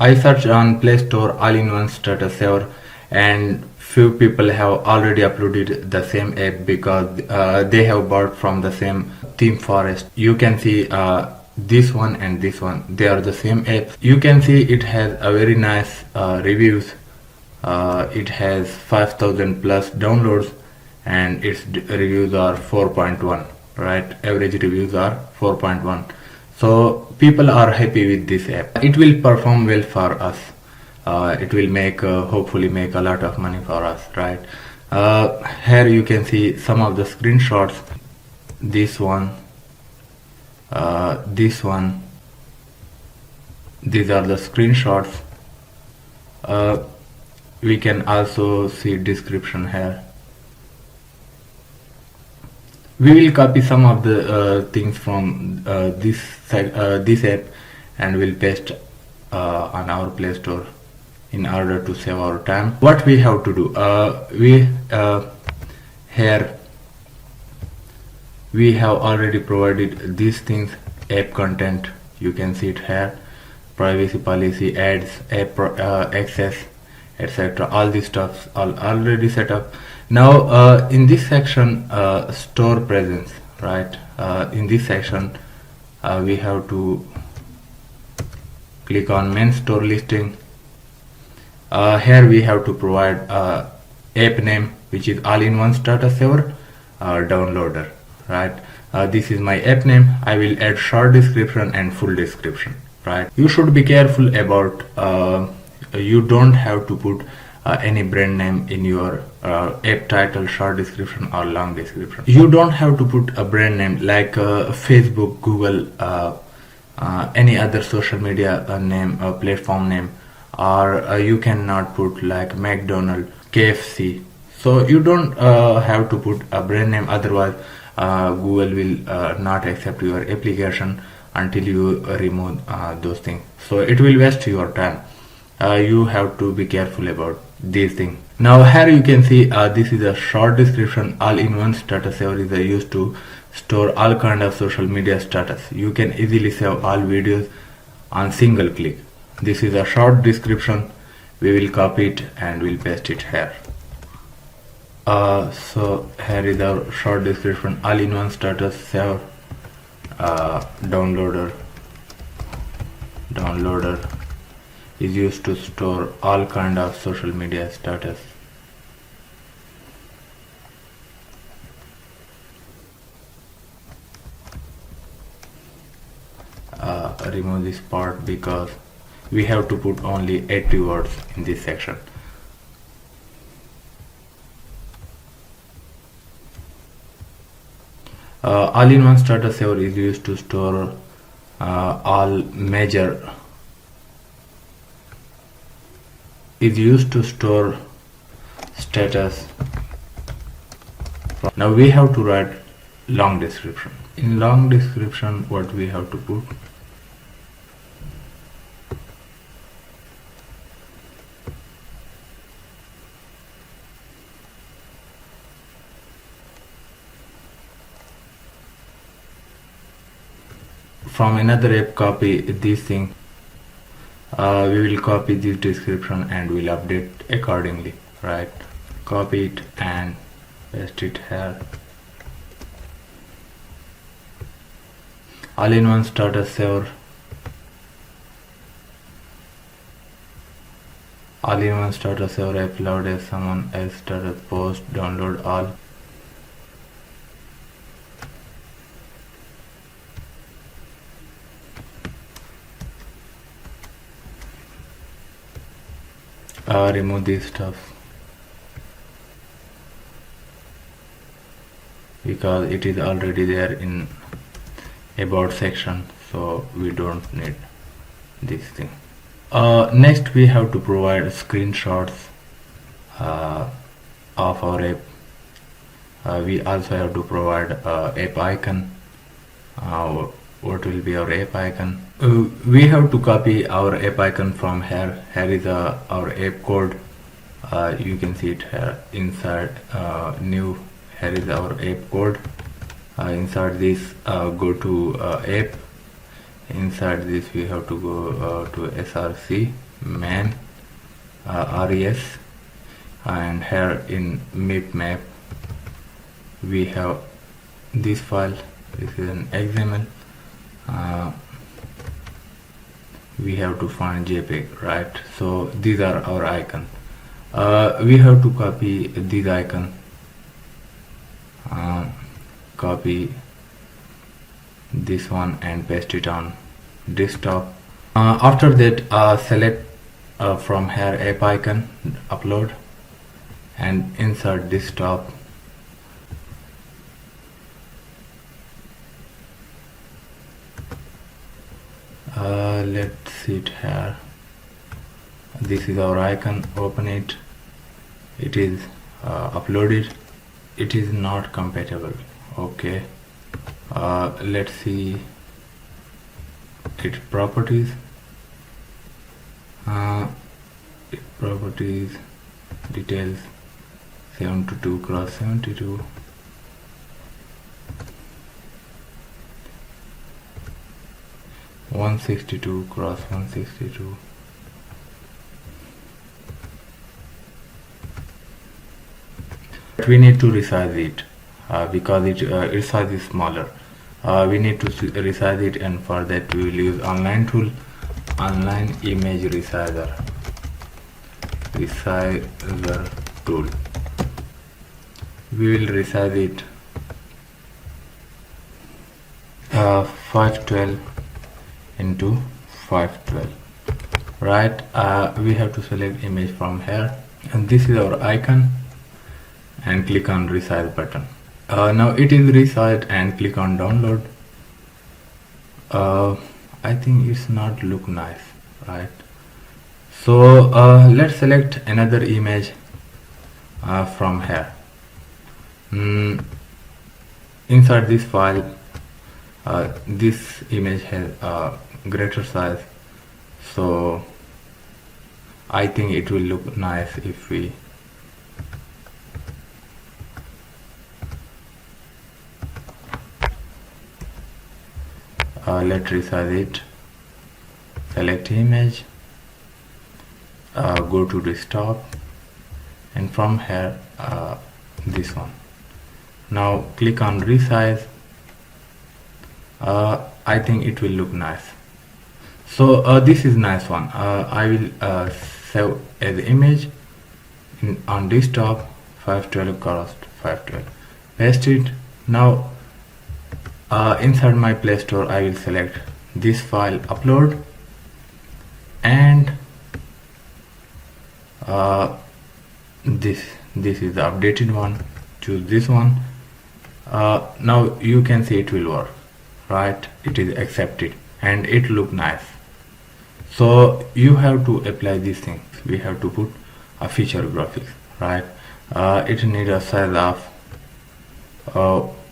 I searched on Play Store all-in-one status saver, and few people have already uploaded the same app because they have bought from the same theme forest. You can see this one and this one, they are the same apps. You can see it has a very nice reviews. It has 5000 plus downloads and its reviews are 4.1, right? Average reviews are 4.1. So people are happy with this app. It will perform well for us. It will make hopefully make a lot of money for us, right? Here you can see some of the screenshots. This one, this one. These are the screenshots. We can also see description here. We will copy some of the things from this app and we'll paste on our Play Store in order to save our time. What we have to do, here we have already provided these things: app content, you can see it here, privacy policy, ads, app access, etc. All these stuffs are already set up. Now in this section, store presence, right? In this section we have to click on main store listing. Here we have to provide app name, which is all-in-one status saver downloader, right? This is my app name. I will add short description and full description, right? You should be careful about you don't have to put any brand name in your app title, short description or long description. You don't have to put a brand name like Facebook, Google, any other social media name, platform name, or you cannot put like McDonald's, KFC. So you don't have to put a brand name, otherwise Google will not accept your application until you remove those things. So it will waste your time. You have to be careful about these things. Now here you can see this is a short description. All-in-one status saver is used to store all kind of social media status. You can easily save all videos on single click. This is a short description. We will copy it and we'll paste it here. So here is our short description: all-in-one status saver downloader is used to store all kind of social media status. Remove this part because we have to put only 80 words in this section. All-in-one status saver is used to store all major status. Now we have to write long description. In long description, what we have to put? From another app, copy this thing. We will copy this description and we'll update accordingly, right? Copy it and paste it here. All-in-one status saver. All-in-one status saver upload as someone else status post, download all. Remove this stuff because it is already there in about section, so we don't need this thing. Next we have to provide screenshots of our app. We also have to provide app icon. What will be our app icon? We have to copy our app icon from here. Here is our app code. You can see it here inside new. Here is our app code. Inside this, go to app. Inside this, we have to go to src man res, and here in MIP map we have this file. This is an XML. We have to find JPEG, right? So these are our icons. We have to copy this icon, copy this one and paste it on desktop. After that, select from here app icon, upload, and insert desktop. Let's see it here. This is our icon. Open it. It is uploaded. It is not compatible. Okay. Let's see its properties. Properties details 72x72, 162x162. We need to resize it because its size is smaller. We need to resize it, and for that we will use online tool, online image resizer tool. We will resize it 512 into 512, right? We have to select image from here, and this is our icon, and click on resize button. Now it is resized, and click on download. I think it's not look nice, right? So let's select another image from here. Inside this file, this image has greater size, so I think it will look nice if we let's resize it. Select image, go to desktop, and from here this one. Now click on resize. I think it will look nice. So this is nice one. I will save as image on desktop, 512 cross 512. Paste it. Now inside my Play Store, I will select this file, upload, and this is the updated one. Choose this one. Now you can see it will work, right? It is accepted and it look nice. So you have to apply these things. We have to put a feature graphics, right? It needs a size of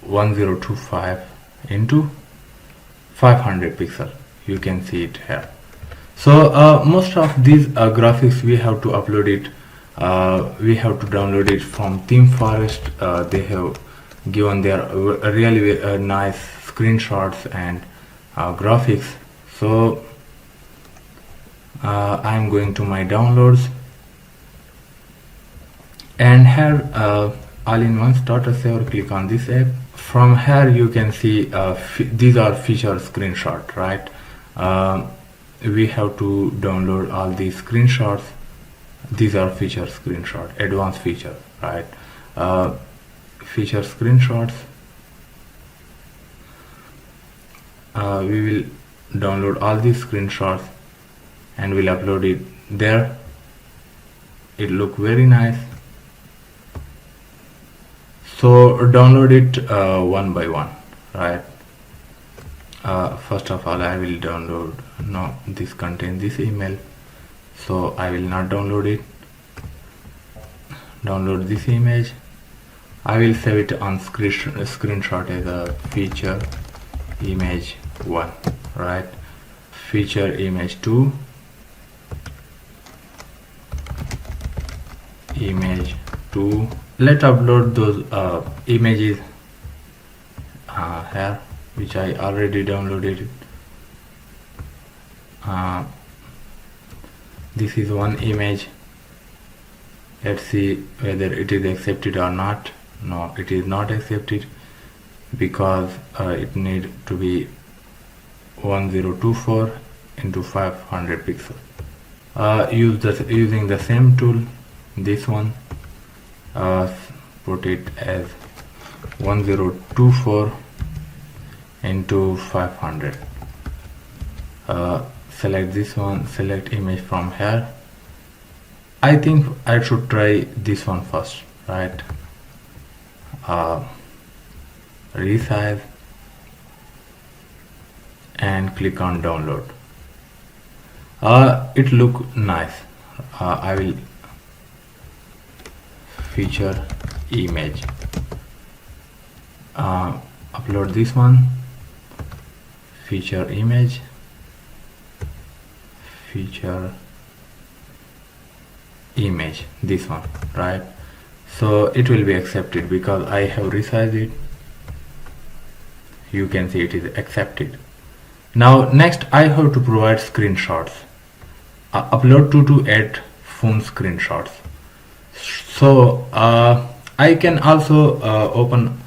1025 into 500 pixel. You can see it here. So most of these graphics we have to upload it. We have to download it from ThemeForest. They have given their really nice screenshots and graphics. So I'm going to my downloads, and here all-in-one starter saver. Click on this app. From here you can see these are feature screenshot, right? We have to download all these screenshots. These are feature screenshot, advanced feature, right? Feature screenshots. We will download all these screenshots and we'll upload it there. It look very nice. So download it one by one, right? First of all, I will download. No, this contains this email, so I will not download it. Download this image. I will save it on screenshot as a feature image 1, right? Feature image 2, image 2. Let's upload those images here, which I already downloaded. This is one image. Let's see whether it is accepted or not. No, it is not accepted because it need to be 1024 into 500 pixels. Using the same tool, this one, put it as 1024 into 500. Select this one, select image from here. I think I should try this one first, right? Resize and click on download. It look nice. I will feature image, upload this one, feature image, feature image, this one, right? So it will be accepted because I have resized it. You can see it is accepted. Now next I have to provide screenshots. Upload to add phone screenshots. So I can also open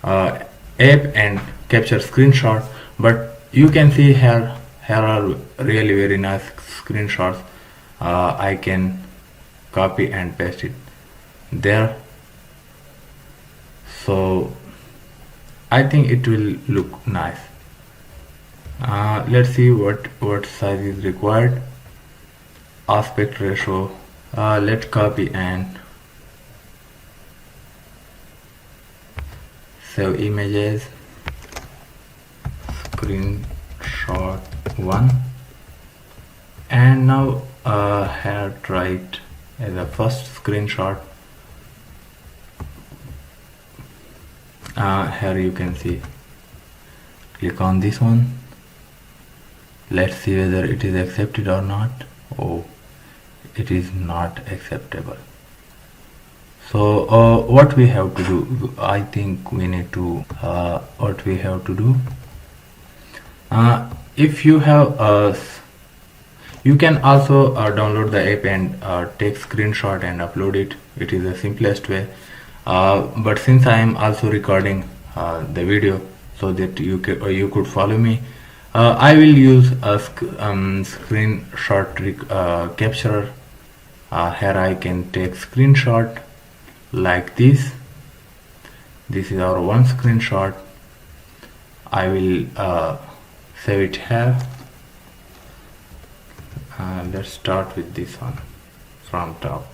app and capture screenshot, but you can see here are really very nice screenshots. I can copy and paste it there. So I think it will look nice. Let's see what size is required. Aspect ratio, let's copy and save images, screenshot 1, and now here try it as a first screenshot. Here you can see, click on this one. Let's see whether it is accepted or not. Oh, it is not acceptable. So what we have to do, I think we need to what we have to do, if you have you can also download the app and take screenshot and upload it. It is the simplest way, but since I am also recording the video so that you could follow me, I will use a screenshot capturer. Here I can take screenshot like this. This is our one screenshot. I will save it here. Let's start with this one from top.